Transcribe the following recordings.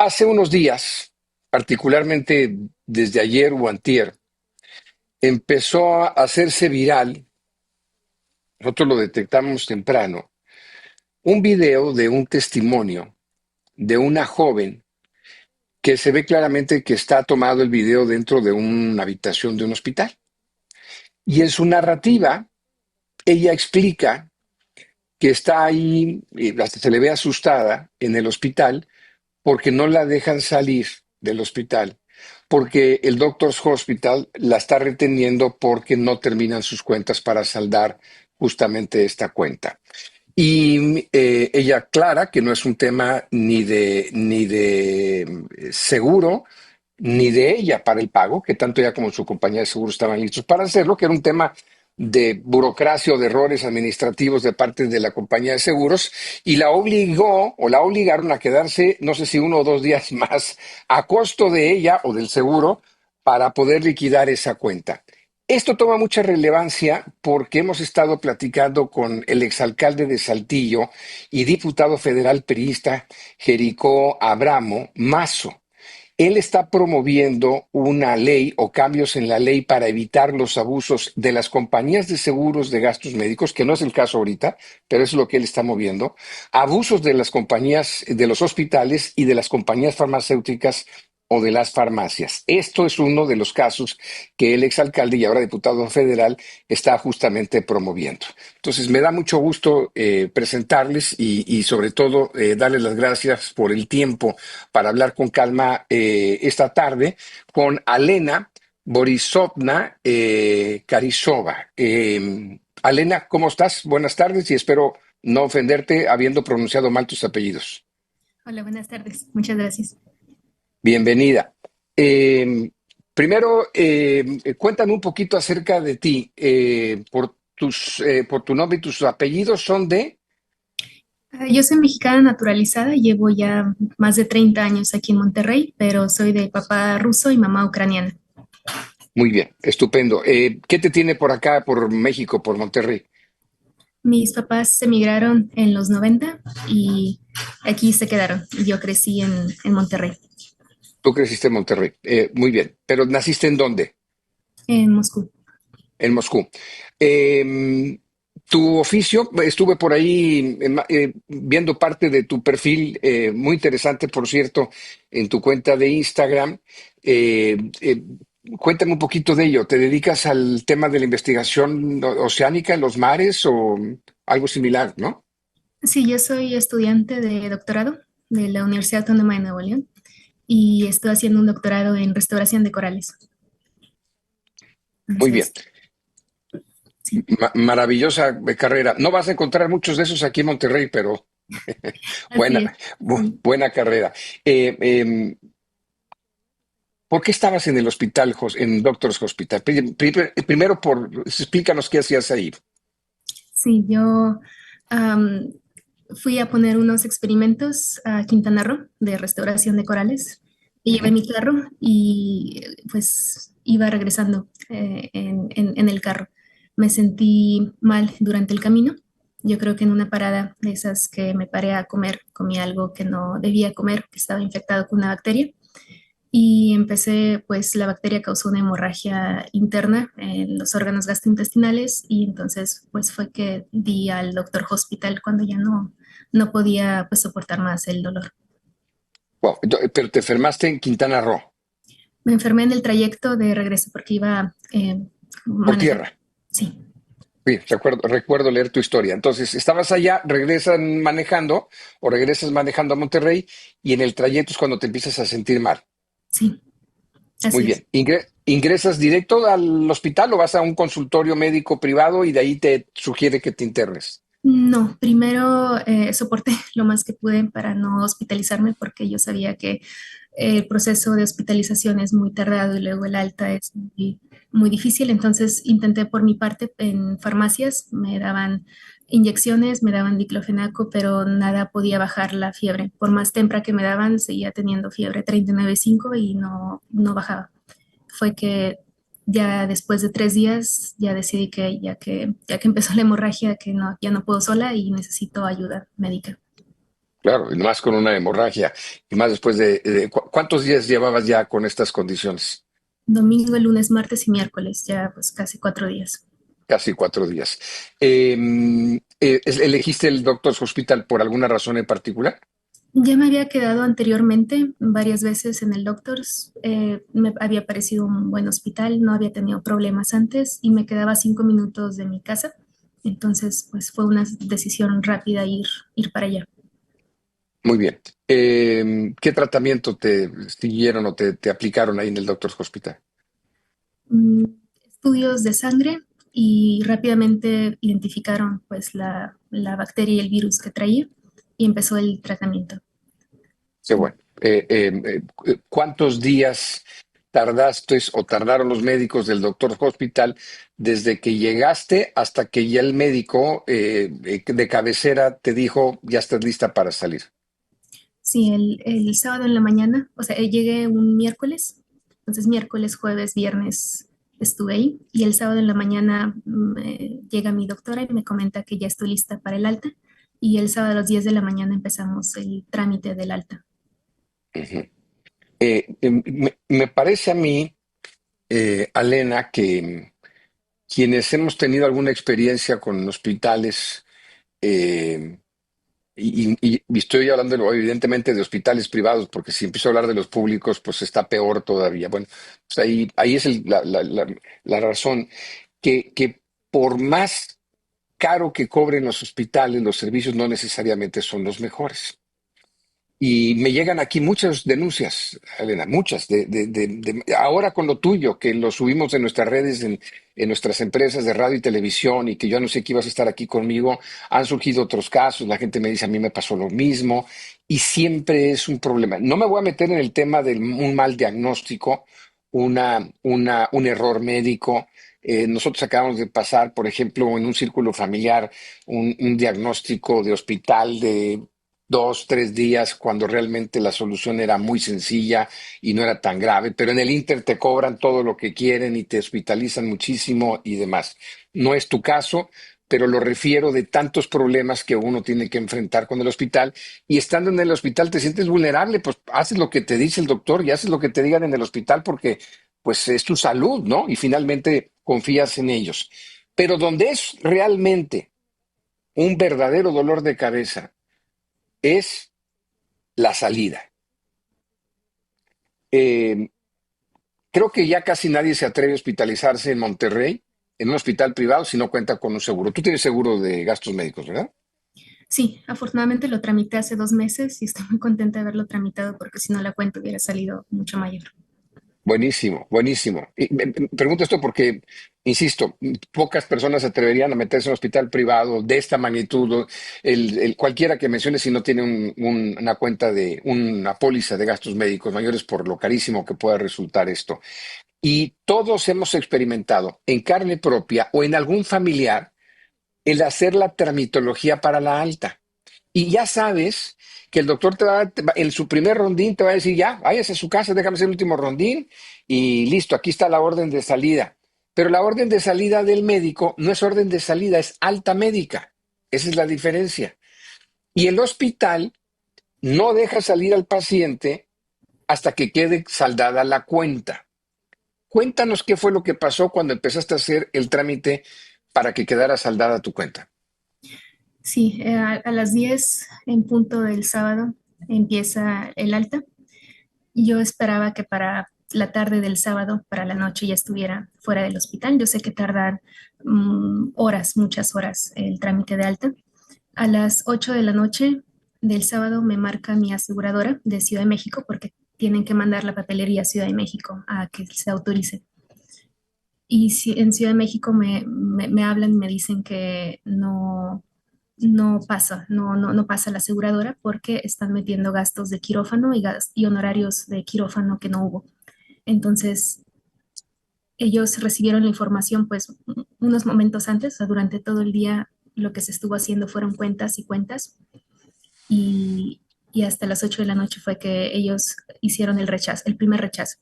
Hace unos días, particularmente desde ayer o antier, empezó a hacerse viral, nosotros lo detectamos temprano, un video de un testimonio de una joven que se ve claramente que está tomado el video dentro de una habitación de un hospital. Y en su narrativa, ella explica que está ahí, y hasta se le ve asustada en el hospital, porque no la dejan salir del hospital, porque el Doctors Hospital la está reteniendo porque no terminan sus cuentas para saldar justamente esta cuenta. Y ella aclara que no es un tema ni de seguro, ni de ella para el pago, que tanto ella como su compañía de seguros estaban listos para hacerlo, que era un tema de burocracia o de errores administrativos de parte de la compañía de seguros, y la obligó o la obligaron a quedarse, no sé si 1 o 2 días más, a costo de ella o del seguro para poder liquidar esa cuenta. Esto toma mucha relevancia porque hemos estado platicando con el exalcalde de Saltillo y diputado federal priista Jericó Abramo Mazo. Él está promoviendo una ley o cambios en la ley para evitar los abusos de las compañías de seguros de gastos médicos, que no es el caso ahorita, pero es lo que él está moviendo, abusos de las compañías de los hospitales y de las compañías farmacéuticas o de las farmacias. Esto es uno de los casos que el exalcalde y ahora diputado federal está justamente promoviendo. Entonces, me da mucho gusto presentarles y sobre todo darles las gracias por el tiempo para hablar con calma esta tarde con Alena Borisovna Karisova. Alena, ¿cómo estás? Buenas tardes y espero no ofenderte habiendo pronunciado mal tus apellidos. Hola, buenas tardes. Muchas gracias. Bienvenida. Eh, Primero, cuéntame un poquito acerca de ti. Por tu nombre y tus apellidos son de... Yo soy mexicana naturalizada, llevo ya más de 30 años aquí en Monterrey, pero soy de papá ruso y mamá ucraniana. Muy bien, estupendo. ¿Qué te tiene por acá, por México, por Monterrey? Mis papás emigraron en los 90 y aquí se quedaron. Yo crecí en Monterrey, Tú creciste en Monterrey. Muy bien, pero ¿naciste en dónde? en Moscú. En Moscú. Tu oficio, estuve por ahí viendo parte de tu perfil, muy interesante, por cierto, en tu cuenta de Instagram. Eh, eh, Cuéntame un poquito de ello. ¿Te dedicas al tema de la investigación oceánica en los mares o algo similar, no? Sí, yo soy estudiante de doctorado de la Universidad Autónoma de Nuevo León y estoy haciendo un doctorado en restauración de corales. Muy bien. Entonces, sí, Maravillosa carrera. No vas a encontrar muchos de esos aquí en Monterrey, pero así buena, es. Sí. buena carrera. Eh, em, ¿Por qué estabas en el hospital, en Doctors Hospital? Primero, explícanos qué hacías ahí. Sí, yo am, fui a poner unos experimentos a Quintana Roo de restauración de corales y llevé Ujú. mi carro y pues iba regresando en el carro. Me sentí mal durante el camino. Yo creo que en una parada de esas que me paré a comer, comí algo que no debía comer, que estaba infectado con una bacteria y empecé, pues la bacteria causó una hemorragia interna en los órganos gastrointestinales y entonces pues fue que di al doctor hospital cuando ya no podía pues soportar más el dolor. Wow, pero te enfermaste en Quintana Roo, Me enfermé en el trayecto de regreso porque iba por manejando. tierra. Sí, Sí, recuerdo leer tu historia. Entonces, estabas allá, regresan manejando o regresas manejando a Monterrey y en el trayecto es cuando te empiezas a sentir mal. sí, Muy así es. bien. ¿Ingresas directo al hospital o vas a un consultorio médico privado y de ahí te sugiere que te internes? No, primero soporté lo más que pude para no hospitalizarme porque yo sabía que el proceso de hospitalización es muy tardado y luego el alta es muy difícil. Entonces intenté por mi parte en farmacias, me daban inyecciones, me daban diclofenaco, pero nada podía bajar la fiebre. Por más tempra que me daban, seguía teniendo fiebre 39,5 y no bajaba. Fue que ya después de 3 días ya decidí que ya que empezó la hemorragia, que no, ya no puedo sola y necesito ayuda médica. Claro, y más con una hemorragia, y más después ¿cuántos días llevabas ya con estas condiciones? Domingo, lunes, martes y miércoles, ya pues casi 4 días. Casi 4 días. ¿Elegiste el Doctors Hospital por alguna razón en particular? Ya me había quedado anteriormente varias veces en el Doctors, me había parecido un buen hospital, no había tenido problemas antes y me quedaba 5 minutos de mi casa. Entonces, pues fue una decisión rápida ir para allá. Muy bien. ¿Qué tratamiento te siguieron o te aplicaron ahí en el Doctors Hospital? Mm, Estudios de sangre y rápidamente identificaron pues la bacteria y el virus que traía y empezó el tratamiento. Qué bueno. ¿Cuántos días tardaste o tardaron los médicos del Doctor Hospital desde que llegaste hasta que ya el médico de cabecera te dijo, ya estás lista para salir? Sí, el sábado en la mañana, o sea, llegué un miércoles, entonces miércoles, jueves, viernes estuve ahí y el sábado en la mañana llega mi doctora y me comenta que ya estoy lista para el alta y el sábado a las 10 de la mañana empezamos el trámite del alta. Ujú. Me parece a mí, Alena, que quienes hemos tenido alguna experiencia con hospitales, eh, y estoy hablando evidentemente de hospitales privados, porque si empiezo a hablar de los públicos, pues está peor todavía. Bueno, pues ahí es la razón que por más caro que cobren los hospitales, los servicios no necesariamente son los mejores. Y me llegan aquí muchas denuncias, Elena, muchas, ahora con lo tuyo, que lo subimos en nuestras redes, en nuestras empresas de radio y televisión, y que yo no sé que ibas a estar aquí conmigo, han surgido otros casos, la gente me dice, a mí me pasó lo mismo, y siempre es un problema. No me voy a meter en el tema de un mal diagnóstico, un error médico. Nosotros acabamos de pasar, por ejemplo, en un círculo familiar, un diagnóstico de hospital de 2, 3 días, cuando realmente la solución era muy sencilla y no era tan grave, pero en el Inter te cobran todo lo que quieren y te hospitalizan muchísimo y demás. No es tu caso, pero lo refiero de tantos problemas que uno tiene que enfrentar con el hospital, y estando en el hospital te sientes vulnerable, pues haces lo que te dice el doctor y haces lo que te digan en el hospital porque pues es tu salud, ¿no? Y finalmente confías en ellos. Pero donde es realmente un verdadero dolor de cabeza es la salida. Eh, Creo que ya casi nadie se atreve a hospitalizarse en Monterrey, en un hospital privado, si no cuenta con un seguro. Tú tienes seguro de gastos médicos, ¿verdad? Sí, afortunadamente lo tramité hace 2 meses y estoy muy contenta de haberlo tramitado porque si no la cuenta hubiera salido mucho mayor. Buenísimo, buenísimo. Y pregunto esto porque, insisto, pocas personas se atreverían a meterse en un hospital privado de esta magnitud. O cualquiera que mencione si no tiene una cuenta de una póliza de gastos médicos mayores por lo carísimo que pueda resultar esto. Y todos hemos experimentado en carne propia o en algún familiar el hacer la tramitología para la alta. Y ya sabes que el doctor en su primer rondín te va a decir, ya, váyase a su casa, déjame hacer el último rondín y listo, aquí está la orden de salida. Pero la orden de salida del médico no es orden de salida, es alta médica. Esa es la diferencia. Y el hospital no deja salir al paciente hasta que quede saldada la cuenta. Cuéntanos qué fue lo que pasó cuando empezaste a hacer el trámite para que quedara saldada tu cuenta. Sí, a las 10 en punto del sábado empieza el alta. Yo esperaba que para la tarde del sábado, para la noche, ya estuviera fuera del hospital. Yo sé que tardan horas, muchas horas el trámite de alta. A las 8 de la noche del sábado me marca mi aseguradora de Ciudad de México porque tienen que mandar la papelería a Ciudad de México a que se autorice. Y si en Ciudad de México me hablan y me dicen que no pasa, no pasa la aseguradora porque están metiendo gastos de quirófano y honorarios de quirófano que no hubo. Entonces, ellos recibieron la información pues unos momentos antes, o sea, durante todo el día lo que se estuvo haciendo fueron cuentas y cuentas y hasta las 8 de la noche fue que ellos hicieron el rechazo, el primer rechazo.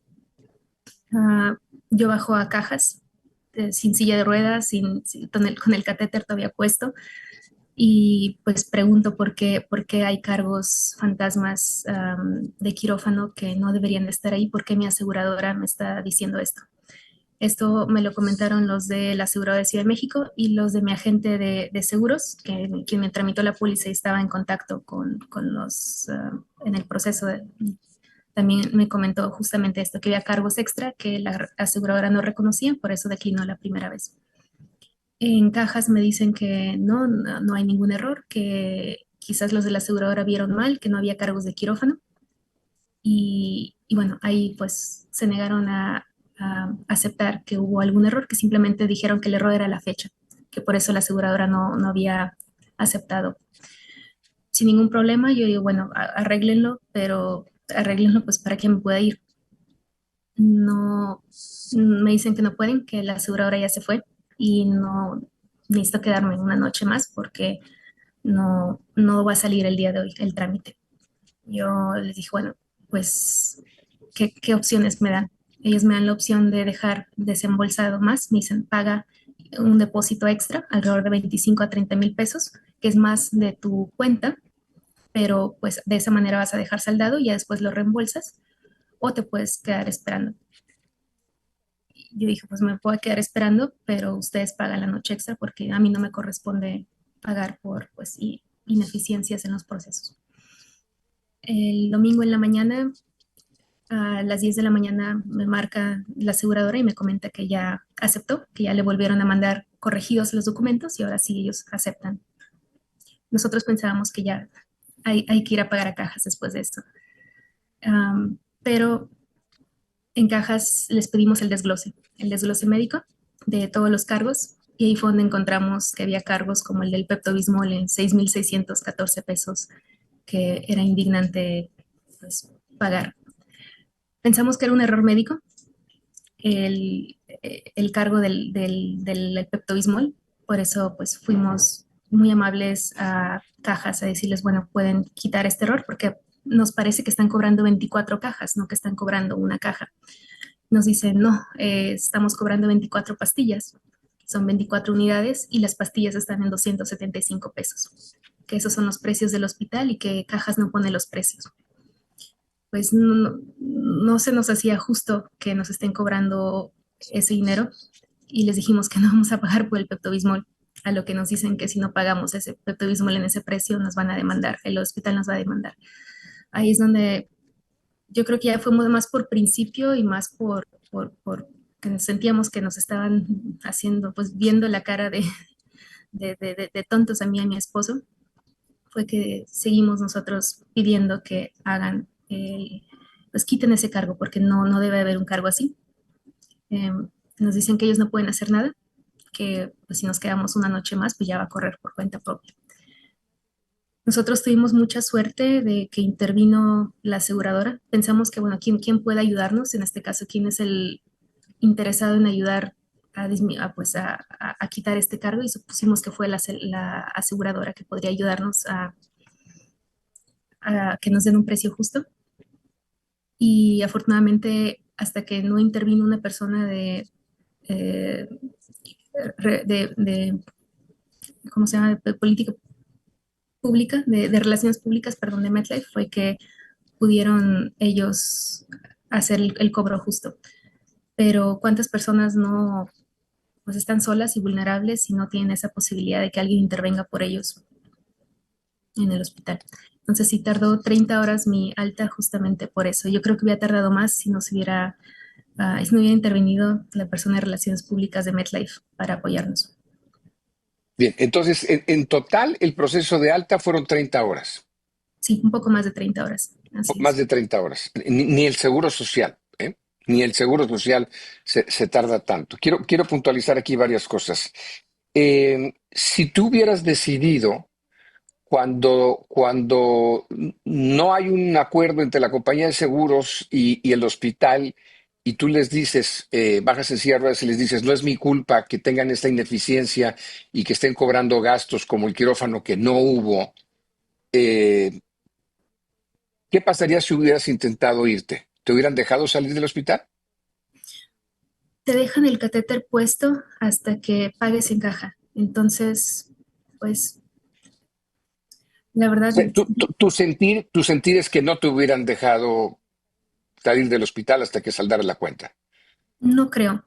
Uh, yo bajo a cajas sin silla de ruedas, con el catéter todavía puesto y pues pregunto por qué hay cargos fantasmas de quirófano que no deberían de estar ahí, por qué mi aseguradora me está diciendo esto. Esto me lo comentaron los de la aseguradora de Ciudad de México y los de mi agente de seguros, quien me tramitó la póliza y estaba en contacto con los, en el proceso también me comentó justamente esto, que había cargos extra que la aseguradora no reconocía, por eso declinó la primera vez. En cajas me dicen que no hay ningún error, que quizás los de la aseguradora vieron mal, que no había cargos de quirófano. Y bueno, ahí pues se negaron a aceptar que hubo algún error, que simplemente dijeron que el error era la fecha, que por eso la aseguradora no había aceptado. Sin ningún problema, yo digo, bueno, arréglenlo, pero arréglenlo pues para que me pueda ir. No, me dicen que no pueden, que la aseguradora ya se fue y no necesito quedarme una noche más porque no va a salir el día de hoy el trámite. Yo les dije, bueno, pues, ¿qué opciones me dan? Ellos me dan la opción de dejar desembolsado más, me dicen, paga un depósito extra, alrededor de 25 a 30 mil pesos, que es más de tu cuenta, pero pues de esa manera vas a dejar saldado y ya después lo reembolsas o te puedes quedar esperando. Yo dije, pues me puedo quedar esperando, pero ustedes pagan la noche extra porque a mí no me corresponde pagar por pues ineficiencias en los procesos. El domingo en la mañana, a las 10 de la mañana, me marca la aseguradora y me comenta que ya aceptó, que ya le volvieron a mandar corregidos los documentos y ahora sí ellos aceptan. Nosotros pensábamos que ya hay que ir a pagar a cajas después de esto. Pero en cajas les pedimos el desglose médico de todos los cargos y ahí fue donde encontramos que había cargos como el del Pepto-Bismol en 6,614 pesos, que era indignante pues, pagar. Pensamos que era un error médico el cargo del Pepto-Bismol, por eso pues fuimos muy amables a cajas a decirles, bueno, pueden quitar este error porque nos parece que están cobrando 24 cajas, no que están cobrando una caja. Nos dicen, no, estamos cobrando 24 pastillas, son 24 unidades y las pastillas están en 275 pesos, que esos son los precios del hospital y que Cajas no pone los precios. Pues no se nos hacía justo que nos estén cobrando ese dinero y les dijimos que no vamos a pagar por el Pepto-Bismol, a lo que nos dicen que si no pagamos ese Pepto-Bismol en ese precio nos van a demandar, el hospital nos va a demandar. Ahí es donde yo creo que ya fue más por principio y más por que sentíamos que nos estaban haciendo, pues viendo la cara de tontos a mí y a mi esposo, fue que seguimos nosotros pidiendo que hagan, pues quiten ese cargo, porque no debe haber un cargo así. Eh, nos dicen que ellos no pueden hacer nada, que pues, si nos quedamos una noche más, pues ya va a correr por cuenta propia. Nosotros tuvimos mucha suerte de que intervino la aseguradora. Pensamos que, bueno, ¿quién puede ayudarnos? En este caso, ¿quién es el interesado en ayudar pues a quitar este cargo? Y supusimos que fue la aseguradora que podría ayudarnos a que nos den un precio justo. Y afortunadamente, hasta que no intervino una persona eh, de ¿cómo se llama?, de política pública, de relaciones públicas, perdón, de MetLife, fue que pudieron ellos hacer el cobro justo. Pero ¿cuántas personas no pues están solas y vulnerables y no tienen esa posibilidad de que alguien intervenga por ellos en el hospital? Entonces sí tardó 30 horas mi alta justamente por eso. Yo creo que hubiera tardado más si no se hubiera, si no hubiera intervenido la persona de relaciones públicas de MetLife para apoyarnos. Bien, entonces en total el proceso de alta fueron 30 horas, Sí, un poco más de 30 horas. Así más es. de 30 horas. Ni el seguro social, ¿eh? Ni el seguro social se tarda tanto. Quiero puntualizar aquí varias cosas. Si tú hubieras decidido cuando no hay un acuerdo entre la compañía de seguros y el hospital, y tú les dices, bajas en silla de ruedas y les dices, no es mi culpa que tengan esta ineficiencia y que estén cobrando gastos como el quirófano que no hubo, eh, ¿qué pasaría si hubieras intentado irte? ¿Te hubieran dejado salir del hospital? Te dejan el catéter puesto hasta que pagues en caja. Entonces, pues La verdad, Tu sentir es que no te hubieran dejado salir del hospital hasta que saldara la cuenta. no creo.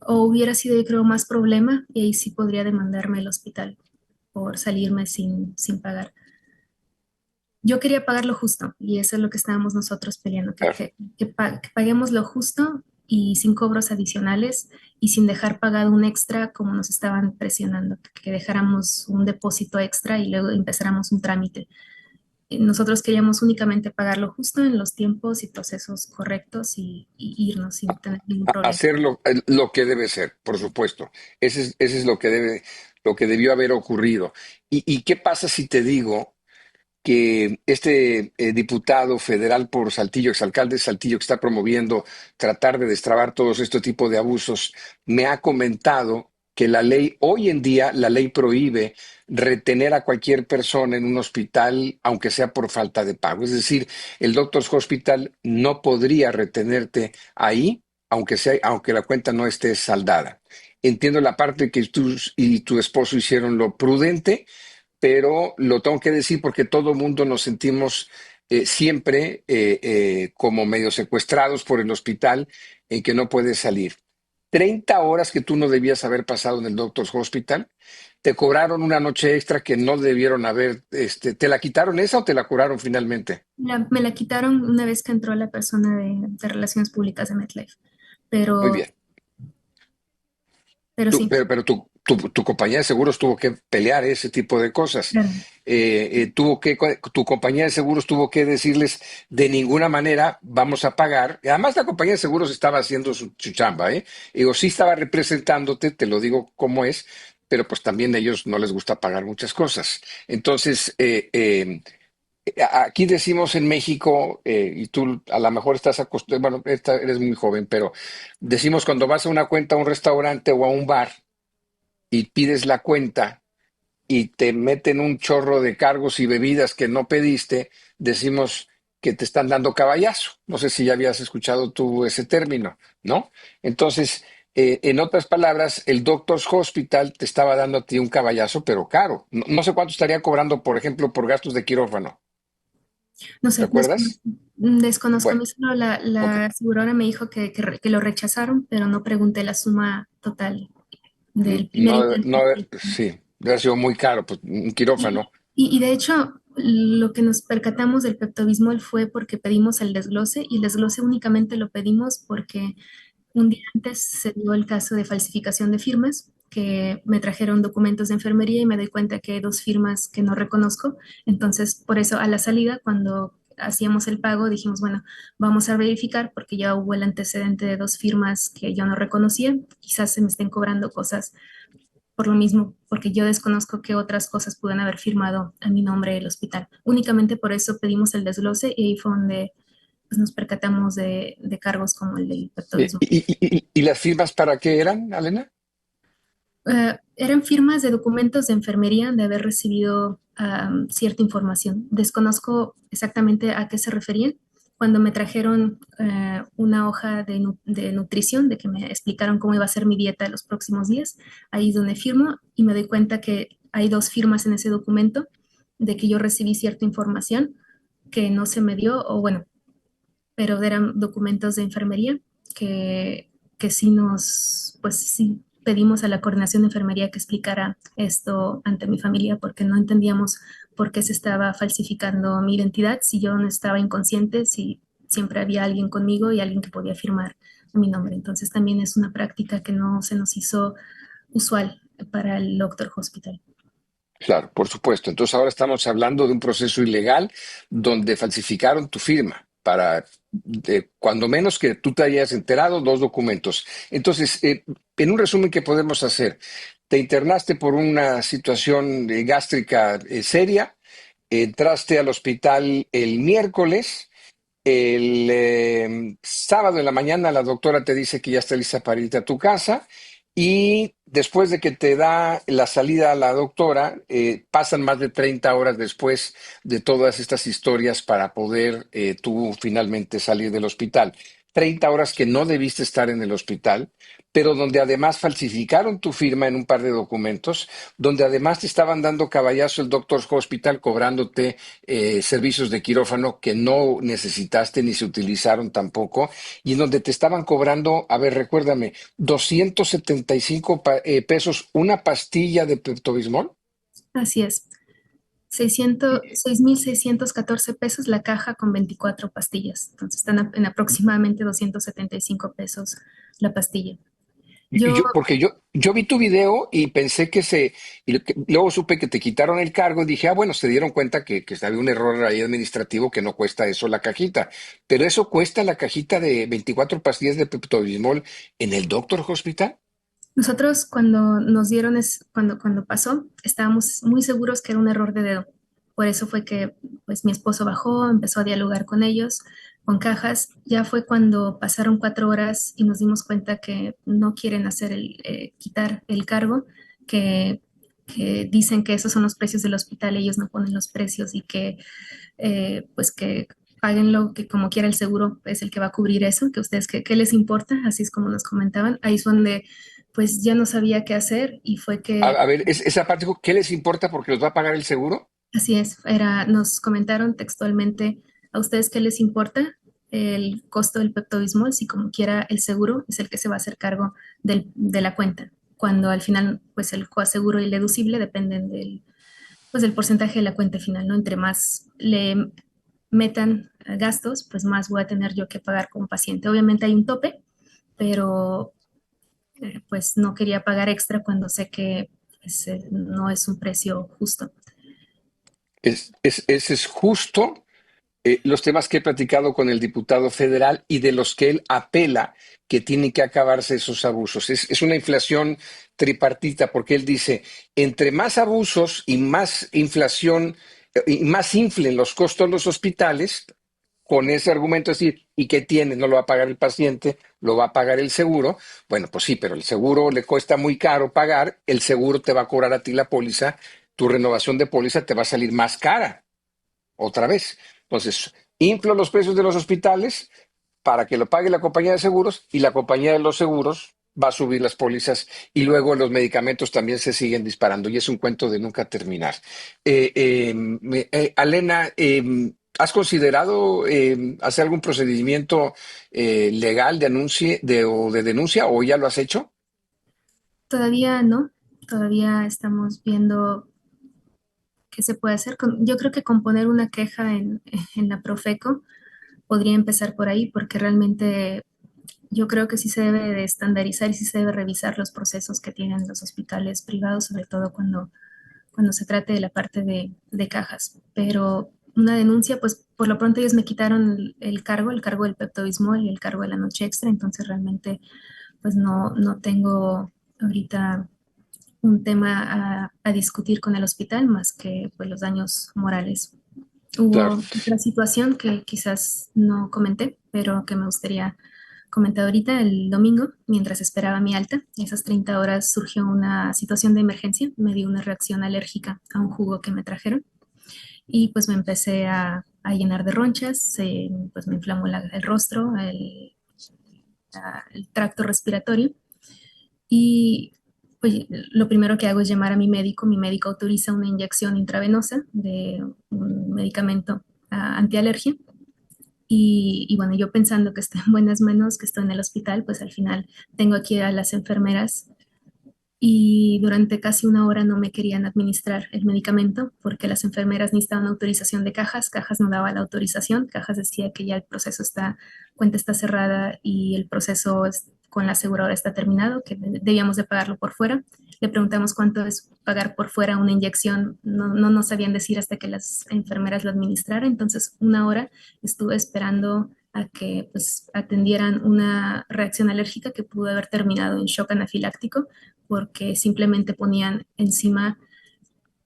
O hubiera sido, yo creo, más problema y ahí sí podría demandarme el hospital por salirme sin pagar. Yo quería pagar lo justo y eso es lo que estábamos nosotros peleando, que paguemos lo justo y sin cobros adicionales y sin dejar pagado un extra como nos estaban presionando, que dejáramos un depósito extra y luego empezáramos un trámite. Nosotros queríamos únicamente pagar lo justo en los tiempos y procesos correctos y irnos sin tener ningún problema. Hacer lo que debe ser, por supuesto. Ese es lo que lo que debió haber ocurrido. Y qué pasa si te digo que este diputado federal por Saltillo, exalcalde de Saltillo, que está promoviendo tratar de destrabar todos este tipo de abusos, me ha comentado que la ley, hoy en día, la ley prohíbe retener a cualquier persona en un hospital, aunque sea por falta de pago? Es decir, el Doctors Hospital no podría retenerte ahí, aunque la cuenta no esté saldada. Entiendo la parte que tú y tu esposo hicieron lo prudente, pero lo tengo que decir porque todo mundo nos sentimos siempre como medio secuestrados por el hospital en que no puedes salir. 30 horas que tú no debías haber pasado en el Doctor's Hospital, te cobraron una noche extra que no debieron haber, ¿te la quitaron esa o te la cobraron finalmente? Me la quitaron una vez que entró la persona de Relaciones Públicas de MetLife, Muy pero, bien. pero sí, Pero tu compañía de seguros tuvo que pelear ese tipo de cosas. claro. Tu compañía de seguros tuvo que decirles de ninguna manera vamos a pagar. Y además la compañía de seguros estaba haciendo su chamba, ¿eh? Digo, sí estaba representándote, te lo digo como es, pero pues también a ellos no les gusta pagar muchas cosas. Entonces, aquí decimos en México, y tú a lo mejor estás acostumbrado, bueno, eres muy joven, pero decimos cuando vas a una cuenta a un restaurante o a un bar y pides la cuenta y te meten un chorro de cargos y bebidas que no pediste, decimos que te están dando caballazo. No sé si ya habías escuchado tú ese término, ¿no? Entonces, en otras palabras, el Doctor's Hospital te estaba dando a ti un caballazo, pero caro. No sé cuánto estaría cobrando, por ejemplo, por gastos de quirófano. No ¿Te sé, acuerdas? desconozco. A Bueno, mí solo ok. la aseguradora me dijo que lo rechazaron, pero no pregunté la suma total del primer No, intento. no, sí, debe haber sido muy caro, pues un quirófano. Y de hecho, lo que nos percatamos del Pepto-Bismol fue porque pedimos el desglose y el desglose únicamente lo pedimos porque un día antes se dio el caso de falsificación de firmas, que me trajeron documentos de enfermería y me doy cuenta que hay dos firmas que no reconozco. Entonces, por eso a la salida, cuando hacíamos el pago, dijimos, bueno, vamos a verificar porque ya hubo el antecedente de dos firmas que yo no reconocía. Quizás se me estén cobrando cosas por lo mismo, porque yo desconozco qué otras cosas pueden haber firmado a mi nombre el hospital. Únicamente por eso pedimos el desglose y ahí fue donde pues, nos percatamos de cargos como el del pectorismo. ¿Y las firmas para qué eran, Alena? Eran firmas de documentos de enfermería de haber recibido cierta información. Desconozco exactamente a qué se referían. Cuando me trajeron una hoja de nutrición, de que me explicaron cómo iba a ser mi dieta los próximos días, ahí es donde firmo y me doy cuenta que hay dos firmas en ese documento de que yo recibí cierta información que no se me dio, o bueno, pero eran documentos de enfermería que sí pues sí pedimos a la coordinación de enfermería que explicara esto ante mi familia porque no entendíamos por qué se estaba falsificando mi identidad, si yo no estaba inconsciente, si siempre había alguien conmigo y alguien que podía firmar mi nombre. Entonces también es una práctica que no se nos hizo usual para el Doctor Hospital. Claro, por supuesto. Entonces ahora estamos hablando de un proceso ilegal donde falsificaron tu firma para, cuando menos que tú te hayas enterado, dos documentos. Entonces, en un resumen, ¿qué podemos hacer? Te internaste por una situación gástrica seria, entraste al hospital el miércoles. El sábado en la mañana la doctora te dice que ya está lista para irte a tu casa y después de que te da la salida a la doctora, pasan más de 30 horas después de todas estas historias para poder tú finalmente salir del hospital. 30 horas que no debiste estar en el hospital, pero donde además falsificaron tu firma en un par de documentos, donde además te estaban dando caballazo el Doctor's Hospital cobrándote servicios de quirófano que no necesitaste ni se utilizaron tampoco, y en donde te estaban cobrando, a ver, recuérdame, 275 pesos una pastilla de Pepto-Bismol. Así es. 6.614 pesos la caja con 24 pastillas. Entonces están en aproximadamente 275 pesos la pastilla. Yo, Porque yo vi tu video y pensé luego supe que te quitaron el cargo y dije, ah, bueno, se dieron cuenta que había un error ahí administrativo que no cuesta eso la cajita. Pero eso cuesta la cajita de 24 pastillas de Pepto-Bismol en el Doctor Hospital. nosotros cuando nos dieron, cuando pasó, estábamos muy seguros que era un error de dedo. Por eso fue que pues mi esposo bajó, empezó a dialogar con ellos, con cajas. Ya fue cuando pasaron 4 horas y nos dimos cuenta que no quieren quitar el cargo, que, que dicen que esos son los precios del hospital, ellos no ponen los precios y que pues que paguen lo que como quiera el seguro es el que va a cubrir eso, que ustedes, ¿qué les importa? Así es como nos comentaban. Ahí es donde pues ya no sabía qué hacer y fue que, A ver, esa parte, ¿qué les importa porque los va a pagar el seguro? así es, nos comentaron textualmente, ¿a ustedes qué les importa el costo del Pepto-Bismol si como quiera el seguro es el que se va a hacer cargo de la cuenta? Cuando al final pues el coaseguro y el deducible dependen pues del porcentaje de la cuenta final, ¿no? Entre más le metan gastos, pues más voy a tener yo que pagar como paciente. Obviamente hay un tope, pero pues no quería pagar extra cuando sé que pues, no es un precio justo. Ese es justo los temas que he platicado con el diputado federal y de los que él apela que tienen que acabarse esos abusos. Es una inflación tripartita porque él dice, entre más abusos y más inflación y más inflen los costos de los hospitales, con ese argumento es decir, ¿y qué tiene? No lo va a pagar el paciente, lo va a pagar el seguro. Bueno, pues sí, pero el seguro le cuesta muy caro pagar, el seguro te va a cobrar a ti la póliza, tu renovación de póliza te va a salir más cara otra vez. Entonces, inflo los precios de los hospitales para que lo pague la compañía de seguros y la compañía de los seguros va a subir las pólizas y luego los medicamentos también se siguen disparando y es un cuento de nunca terminar. Alena, ¿has considerado hacer algún procedimiento legal o de denuncia o ya lo has hecho? Todavía no, todavía estamos viendo qué se puede hacer. Yo creo que con poner una queja en la Profeco podría empezar por ahí, porque realmente yo creo que sí se debe de estandarizar y sí se debe revisar los procesos que tienen los hospitales privados, sobre todo cuando se trate de la parte de cajas. Pero una denuncia, pues por lo pronto ellos me quitaron el cargo del Pepto-Bismol y el cargo de la noche extra, entonces realmente pues no tengo ahorita un tema a discutir con el hospital más que pues los daños morales. Claro. Hubo otra situación que quizás no comenté, pero que me gustaría comentar ahorita. El domingo, mientras esperaba mi alta, esas 30 horas surgió una situación de emergencia, me dio una reacción alérgica a un jugo que me trajeron y pues me empecé a llenar de ronchas, pues me inflamó el rostro, el tracto respiratorio y pues lo primero que hago es llamar a mi médico autoriza una inyección intravenosa de un medicamento antialergia y bueno, yo pensando que estoy en buenas manos, que estoy en el hospital, pues al final tengo aquí a las enfermeras y durante casi una hora no me querían administrar el medicamento porque las enfermeras necesitaban autorización de cajas, cajas no daba la autorización, cajas decía que ya el proceso está, cuenta está cerrada y el proceso con la aseguradora está terminado, que debíamos de pagarlo por fuera. Le preguntamos cuánto es pagar por fuera una inyección, no nos sabían decir hasta que las enfermeras lo administraran, entonces una hora estuve esperando a que pues atendieran una reacción alérgica que pudo haber terminado en shock anafiláctico porque simplemente ponían encima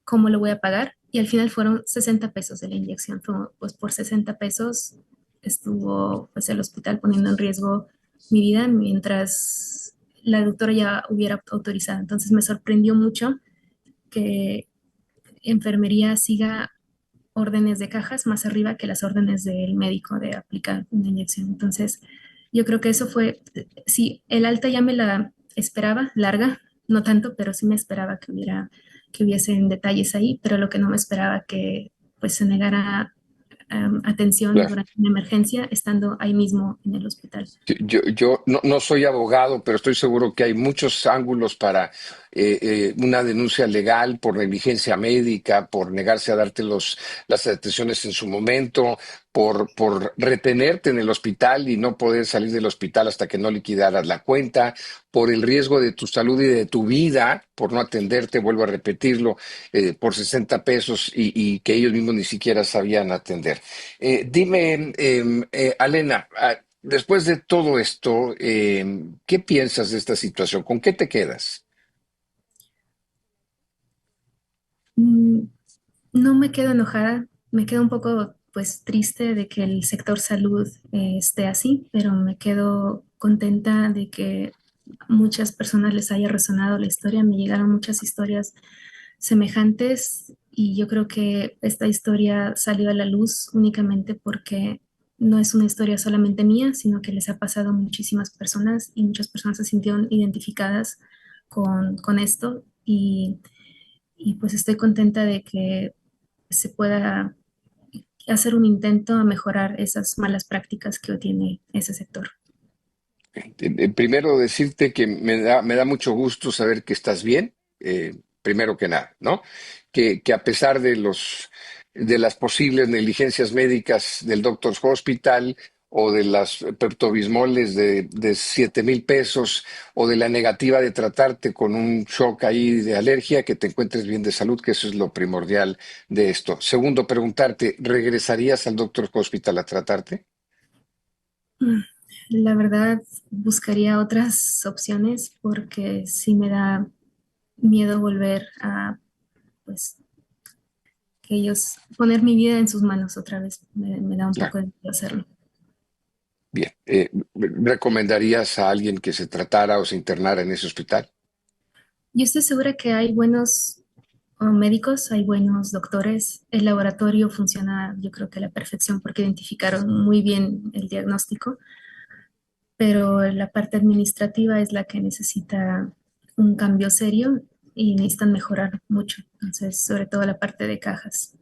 cómo lo voy a pagar y al final fueron 60 pesos de la inyección. Pues por 60 pesos estuvo pues el hospital poniendo en riesgo mi vida mientras la doctora ya hubiera autorizado. Entonces me sorprendió mucho que enfermería siga órdenes de cajas más arriba que las órdenes del médico de aplicar una inyección. Entonces, Yo creo que eso fue, sí, el alta ya me la esperaba, larga, no tanto, pero sí me esperaba que hubiesen detalles ahí, pero lo que no me esperaba que pues se negara atención durante una emergencia estando ahí mismo en el hospital. Yo no soy abogado, pero estoy seguro que hay muchos ángulos para una denuncia legal por negligencia médica, por negarse a darte las atenciones en su momento, por retenerte en el hospital y no poder salir del hospital hasta que no liquidaras la cuenta, por el riesgo de tu salud y de tu vida, por no atenderte, vuelvo a repetirlo, por 60 pesos y que ellos mismos ni siquiera sabían atender. Dime, Alena, después de todo esto, ¿qué piensas de esta situación? ¿Con qué te quedas? Mm, No me quedo enojada, me quedo un poco pues triste de que el sector salud esté así, pero me quedo contenta de que muchas personas les haya resonado la historia. Me llegaron muchas historias semejantes y yo creo que esta historia salió a la luz únicamente porque no es una historia solamente mía, sino que les ha pasado a muchísimas personas y muchas personas se sintieron identificadas con esto y pues estoy contenta de que se pueda hacer un intento a mejorar esas malas prácticas que tiene ese sector. Primero decirte que me da mucho gusto saber que estás bien, primero que nada, ¿no? Que a pesar de de las posibles negligencias médicas del Doctors Hospital o de las peptobismoles de 7,000 pesos o de la negativa de tratarte con un shock ahí de alergia, que te encuentres bien de salud, que eso es lo primordial de esto. Segundo, preguntarte, ¿regresarías al Doctors Hospital a tratarte? Mm, La verdad, buscaría otras opciones porque sí me da miedo volver a, pues, que ellos, poner mi vida en sus manos otra vez. Me da un poco de miedo hacerlo. Bien, ¿recomendarías a alguien que se tratara o se internara en ese hospital? Yo estoy segura que hay buenos médicos, hay buenos doctores. El laboratorio funciona, yo creo que a la perfección porque identificaron muy bien el diagnóstico, pero la parte administrativa es la que necesita un cambio serio y necesitan mejorar mucho. Entonces, sobre todo la parte de cajas,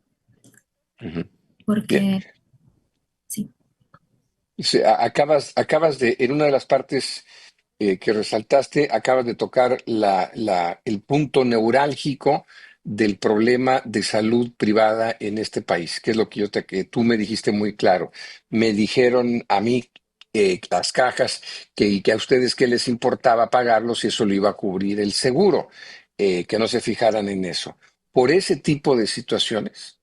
Ujú. Bien. porque sí. Sí, acabas en una de las partes que resaltaste, acabas de tocar el punto neurálgico del problema de salud privada en este país, que es lo que que tú me dijiste muy claro. Me dijeron a mí, las cajas, que a ustedes qué les importaba pagarlo si eso lo iba a cubrir el seguro, que no se fijaran en eso. Por ese tipo de situaciones,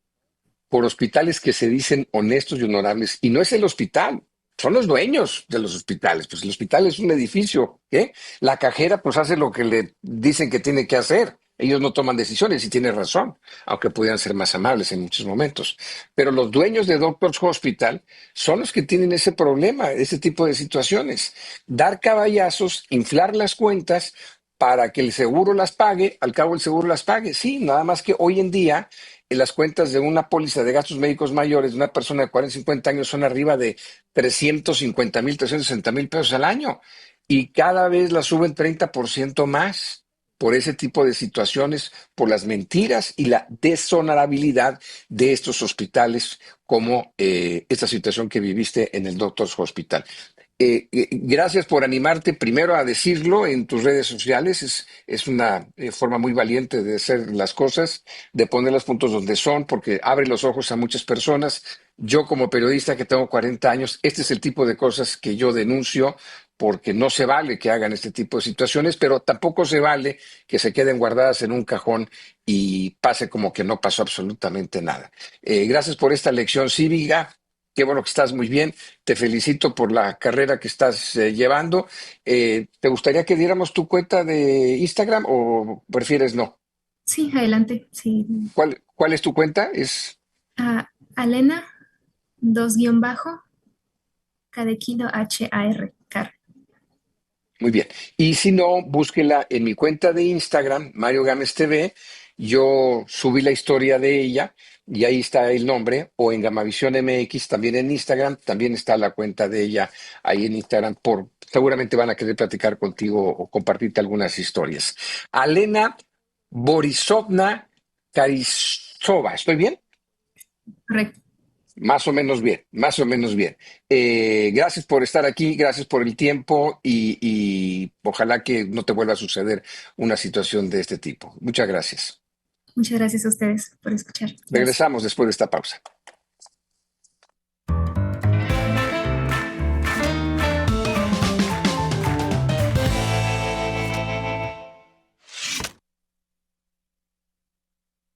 por hospitales que se dicen honestos y honorables, y no es el hospital, son los dueños de los hospitales, pues el hospital es un edificio, ¿eh? La cajera pues hace lo que le dicen que tiene que hacer, ellos no toman decisiones y tiene razón, aunque pudieran ser más amables en muchos momentos, pero los dueños de Doctors Hospital son los que tienen ese problema, ese tipo de situaciones, dar caballazos, inflar las cuentas para que el seguro las pague, al cabo el seguro las pague, sí, nada más que hoy en día en las cuentas de una póliza de gastos médicos mayores de una persona de 40 50 años son arriba de 350,000, 360,000 pesos al año. Y cada vez la suben 30% más por ese tipo de situaciones, por las mentiras y la deshonorabilidad de estos hospitales, como esta situación que viviste en el Doctors Hospital. Gracias por animarte primero a decirlo en tus redes sociales. Es una forma muy valiente de hacer las cosas, de poner los puntos donde son, porque abre los ojos a muchas personas. Yo como periodista que tengo 40 años, este es el tipo de cosas que yo denuncio porque no se vale que hagan este tipo de situaciones, pero tampoco se vale que se queden guardadas en un cajón y pase como que no pasó absolutamente nada. Gracias por esta lección cívica. Qué bueno que estás muy bien. Te felicito por la carrera que estás llevando. ¿Te gustaría que diéramos tu cuenta de Instagram o prefieres no? Sí, adelante. Sí. ¿Cuál es tu cuenta? Es Alena, dos guión bajo, cada kilo HAR, car. muy bien. Y si no, búsquela en mi cuenta de Instagram, Mario Gámez TV. Yo subí la historia de ella y ahí está el nombre, o en Gamavisión MX, también en Instagram, también está la cuenta de ella ahí en Instagram, seguramente van a querer platicar contigo o compartirte algunas historias. Alena Borisovna Karisova, ¿estoy bien? Correcto. Más o menos bien, más o menos bien. Gracias por estar aquí, gracias por el tiempo y ojalá que no te vuelva a suceder una situación de este tipo. Muchas gracias. Muchas gracias a ustedes por escuchar. Gracias. Regresamos después de esta pausa.